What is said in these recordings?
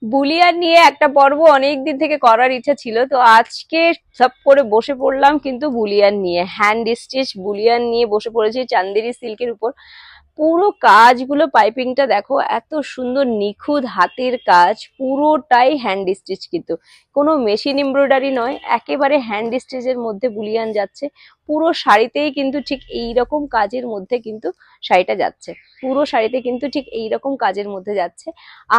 Boolean নিয়ে একটা পর্ব অনেক দিন থেকে করার ইচ্ছা ছিল, তো আজকে সব করে বসে পড়লাম কিন্তু বুলিয়ান নিয়ে, হ্যান্ড স্টিচ বুলিয়ান নিয়ে বসে পড়েছি চান্দেরি সিল্কের উপর। পুরো কাজগুলো, পাইপিংটা দেখো এত সুন্দর নিখুঁত হাতের কাজ, পুরোটাই হ্যান্ড স্টিচ, কিন্তু কোনো মেশিন এমব্রয়ডারি নয়, একেবারে হ্যান্ড স্টিচের মধ্যে বুলিয়ান যাচ্ছে। পুরো শাড়িতেই কিন্তু ঠিক এই রকম কাজের মধ্যে কিন্তু শাড়িটা যাচ্ছে, পুরো শাড়িতে কিন্তু ঠিক এই রকম কাজের মধ্যে যাচ্ছে।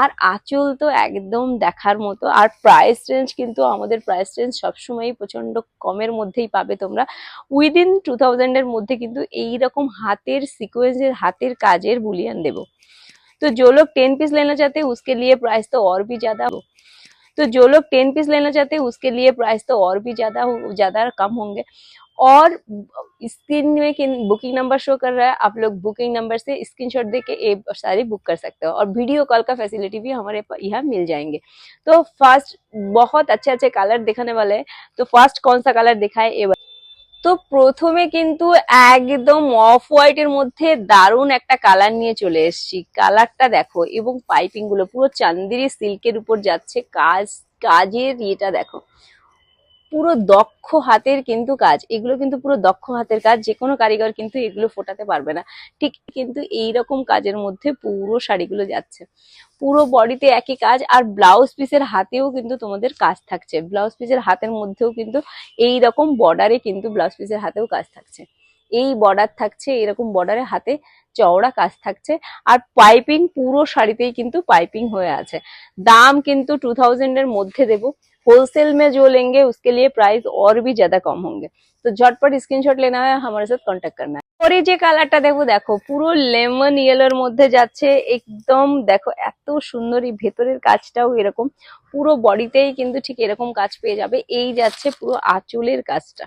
আর আঁচল তো একদম দেখার মতো। আর প্রাইস রেঞ্জ কিন্তু আমাদের প্রাইস রেঞ্জ সবসময়ই প্রচন্ড কমের মধ্যেই পাবে তোমরা। উইদিন 2000 এর মধ্যে কিন্তু এইরকম হাতের সিকোয়েন্সের হাতের কাজের बुलियन देवो। तो जो लोग 10 पीस लेना चाहते हैं उसके लिए प्राइस तो और भी ज्यादा हो। तो जो लोग 10 पीस लेना चाहते हैं उसके लिए प्राइस तो और भी ज्यादा कम होंगे। और स्क्रीन में बुकिंग नंबर शो कर रहा है, आप लोग बुकिंग नंबर से स्क्रीनशॉट देके ये सारी बुक कर सकते हो, और वीडियो कॉल का फैसिलिटी भी हमारे यहाँ मिल जाएंगे। तो फर्स्ट बहुत अच्छे अच्छे कलर दिखाने वाले हैं। तो फर्स्ट कौन सा कलर दिखाए ये। তো প্রথমে কিন্তু একদম অফ হোয়াইটের মধ্যে দারুণ একটা কালার নিয়ে চলে এসেছি। কালারটা দেখো, এবং পাইপিং গুলো পুরো চান্দেরি সিল্কের উপর যাচ্ছে কাজ, কাজের ইয়েটা দেখো, পুরো দক্ষ হাতের কিন্তু কাজ, এগুলো কিন্তু পুরো দক্ষ হাতের কাজ, যে কোনো কারিগর কিন্তু এগুলো ফোটাতে পারবে না। ঠিক কিন্তু এইরকম কাজের মধ্যে পুরো শাড়িগুলো যাচ্ছে, পুরো বডিতে একই কাজ। আর ব্লাউজ পিসের হাতেও কিন্তু তোমাদের কাজ থাকছে, ব্লাউজ পিসের হাতের মধ্যেও কিন্তু এইরকম বর্ডারে কিন্তু ব্লাউজ পিসের হাতেও কাজ থাকছে, এই বর্ডার থাকছে, এরকম বর্ডারে হাতে চওড়া কাজ থাকছে। আর পাইপিং পুরো শাড়িতেই কিন্তু পাইপিং হয়ে আছে। দাম কিন্তু 2000 এর মধ্যে দেবো। होलसेल में जो लेंगे उसके लिए प्राइस और भी ज्यादा कम होंगे। तो झटपट स्क्रीनशॉट लेना है, हमारे साथ कांटेक्ट करना है। পরে যে কালারটা দেখো, দেখো পুরো লেমন ইয়েলোর মধ্যে যাচ্ছে একদম, দেখো এত সুন্দর। এই ভেতরের কাজটাও এরকম, পুরো বডিতেই কিন্তু ঠিক এরকম কাজ পেয়ে যাবে। এই যাচ্ছে পুরো আঁচলের কাজটা,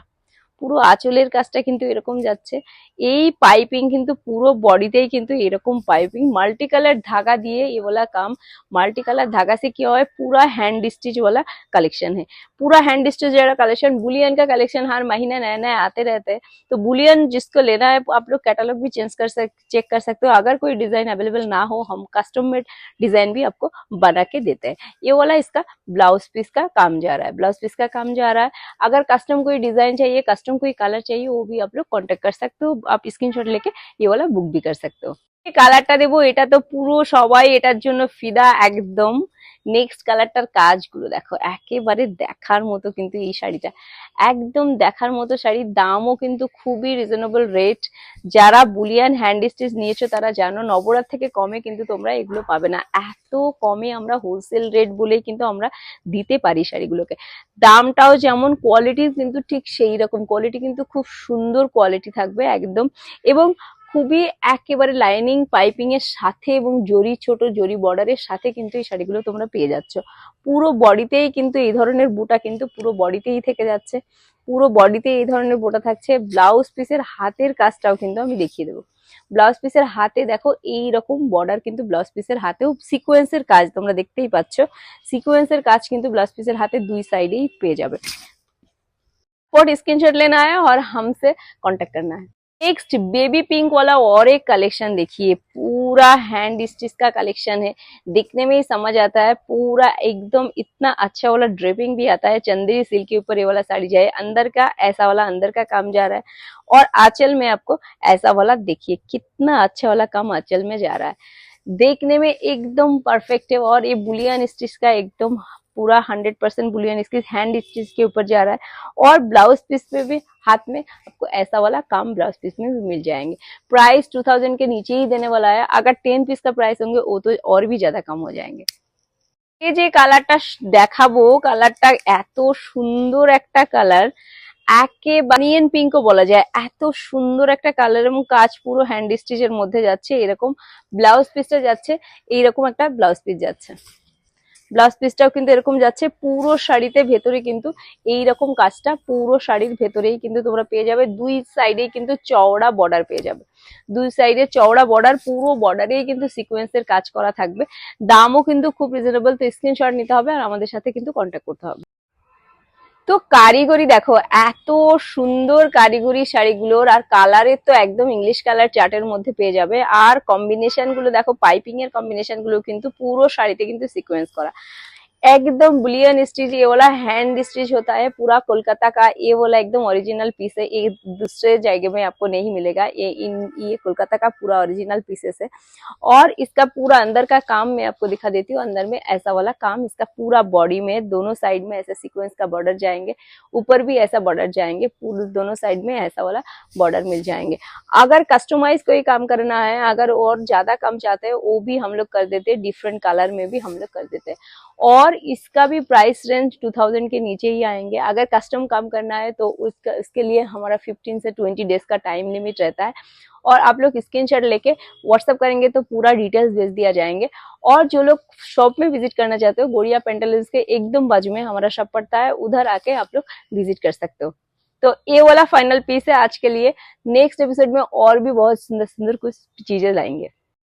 পুরো আঁচলের কাজটা কিন্তু এরকম যাচ্ছে। এই পাইপিং কিন্তু পুরো বডিতেই কিন্তু এরকম পাইপিং, মাল্टी कलर धागा दिए ये वाला काम। मल्टी कलर धागा से क्या है, पूरा हैंड स्टिच वाला कलेक्शन है। पूरा हैंड स्टिच वाला कलेक्शन, बुलियन का कलेक्शन हर महीने नए नए आते रहते हैं। तो बुलियन जिसको लेना है आप लोग कैटलॉग भी चेक कर सकते हो। अगर कोई डिजाइन अवेलेबल ना हो, हम कस्टम मेड डिजाइन भी आपको बना के देते हैं। ये वाला इसका ब्लाउज पीस का काम जा रहा है, ब्लाउज पीस का काम जा रहा है। अगर कस्टम कोई डिजाइन चाहिए, कस्टम कोई कलर चाहिए, वो भी आप लोग कांटेक्ट कर सकते हो। आप स्क्रीनशॉट लेके ये वाला बुक भी कर सकते हो। কালারটা দেবো, এটা তো পুরো সবাই এটার জন্য ফিদা একদম। নেক্সট কালারটার কাজগুলো দেখো, একেবারে দেখার মতো কিন্তু এই শাড়িটা, একদম দেখার মতো শাড়ি। দামও কিন্তু খুবই রিজনেবল রেট। যারা বুলিয়ান হ্যান্ড স্টিচ নিয়েছো তারা জানো নবরাত থেকে কমে কিন্তু তোমরা এগুলো পাবে না। এত কমে আমরা হোলসেল রেট বলেই কিন্তু আমরা দিতে পারি শাড়িগুলোকে। দামটাও যেমন, কোয়ালিটি কিন্তু ঠিক সেই রকম, কোয়ালিটি কিন্তু খুব সুন্দর কোয়ালিটি থাকবে একদম। এবং খুবই একেবারে লাইনিং পাইপিং এর সাথে এবং জরি, ছোট জরি বর্ডারের সাথে কিন্তু এই শাড়িগুলো তোমরা পেয়ে যাচ্ছ। পুরো বডিতেই কিন্তু এই ধরনের বুটা কিন্তু পুরো বডিতেই থেকে যাচ্ছে, পুরো বডিতে এই ধরনের বুটা থাকছে। ব্লাউজ পিসের হাতের কাজটাও কিন্তু আমি দেখিয়ে দেবো। ব্লাউজ পিসের হাতে দেখো এই রকম বর্ডার, কিন্তু ব্লাউজ পিসের হাতেও সিকোয়েন্সের কাজ তোমরা দেখতেই পাচ্ছ। সিকোয়েন্সের কাজ কিন্তু ব্লাউজ পিসের হাতে দুই साइडेই পেয়ে যাবে। और स्क्रीनशॉट लेना है और हमसे कांटेक्ट करना है। नेक्स्ट बेबी पिंक वाला और एक कलेक्शन देखिए, पूरा हैंड स्टिच का कलेक्शन है। दिखने में ही समझ आता है, पूरा एकदम इतना अच्छा वाला ड्रेपिंग भी आता है। चंदेरी सिल्क के ऊपर ये वाला साड़ी जाए, अंदर का ऐसा वाला अंदर का काम जा रहा है। और आंचल में आपको ऐसा वाला देखिए, कितना अच्छा वाला काम आंचल में जा रहा है। देखने में एकदम परफेक्ट है। और ये बुलियन स्टिच का एकदम पूरा 100% बुलियन स्टिच हैंड स्टिच के ऊपर जा रहा है। और ब्लाउज पीस पे भी हाथ में आपको ऐसा वाला काम ब्लाउज पीस में भी मिल जाएंगे। प्राइस 2000 के नीचे ही देने वाला है। अगर 10 पीस का प्राइस होंगे वो तो और भी ज्यादा कम हो जाएंगे। এই যে কালারটা দেখাবো, কালারটা এত সুন্দর একটা কালার, একে বানিয়ান পিঙ্কও বলা যায়। এত সুন্দর একটা কালার এবং কাজ পুরো হ্যান্ড স্টিচের মধ্যে যাচ্ছে। এরকম ব্লাউজ পিসটা যাচ্ছে, এইরকম একটা ব্লাউজ পিস যাচ্ছে। ব্লাউজ পিসটাও কিন্তু এরকম যাচ্ছে পুরো শাড়িতে। ভেতরে কিন্তু এইরকম কাজটা পুরো শাড়ির ভেতরেই কিন্তু তোমরা পেয়ে যাবে। দুই সাইডেই কিন্তু চওড়া বর্ডার পেয়ে যাবে, দুই সাইডে চওড়া বর্ডার, পুরো বর্ডারেই কিন্তু সিকোয়েন্সের কাজ করা থাকবে। দামও কিন্তু খুব রিজনেবল। তো স্ক্রিনশট নিতে হবে আর আমাদের সাথে কিন্তু কন্ট্যাক্ট করতে হবে। তো কারিগরি দেখো, এত সুন্দর কারিগরি শাড়িগুলোর, আর কালারের তো একদম ইংলিশ কালার চার্টের মধ্যে পেয়ে যাবে। আর কম্বিনেশন গুলো দেখো, পাইপিং এর কম্বিনেশন গুলো কিন্তু পুরো শাড়িতে কিন্তু সিকোয়েন্স करा, एकदम बुलियन स्टिच। ये वाला हैंड स्टिच होता है, पूरा कोलकाता का ये वाला एकदम ओरिजिनल पीस है, ये दूसरे जगह में आपको नहीं मिलेगा। ये कोलकाता का पूरा ओरिजिनल पीसेस है। और इसका पूरा अंदर का काम मैं आपको दिखा देती हूँ। अंदर में ऐसा वाला काम, इसका पूरा बॉडी में दोनों साइड में ऐसे सीक्वेंस का बॉर्डर जाएंगे, ऊपर भी ऐसा बॉर्डर जाएंगे, पूरे दोनों साइड में ऐसा वाला बॉर्डर मिल जाएंगे। अगर कस्टमाइज कोई काम करना है, अगर और ज्यादा काम चाहते हैं, वो भी हम लोग कर देते हैं, डिफरेंट कलर में भी हम लोग कर देते हैं। और इसका भी प्राइस रेंज 2000 के नीचे ही आएंगे। अगर कस्टम काम करना है तो इसके लिए हमारा 15 से 20 डेज का टाइम लिमिट रहता है। और आप लोग स्क्रीनशॉट लेके व्हाट्सअप करेंगे तो पूरा डिटेल्स भेज दिया जाएंगे। और जो लोग शॉप में विजिट करना चाहते हो, गोड़िया पेंटालून्स के एकदम बाजू में हमारा शॉप पड़ता है, उधर आके आप लोग विजिट कर सकते हो। तो ये वाला फाइनल पीस है आज के लिए। नेक्स्ट एपिसोड में और भी बहुत सुंदर सुंदर कुछ चीजें लाएंगे।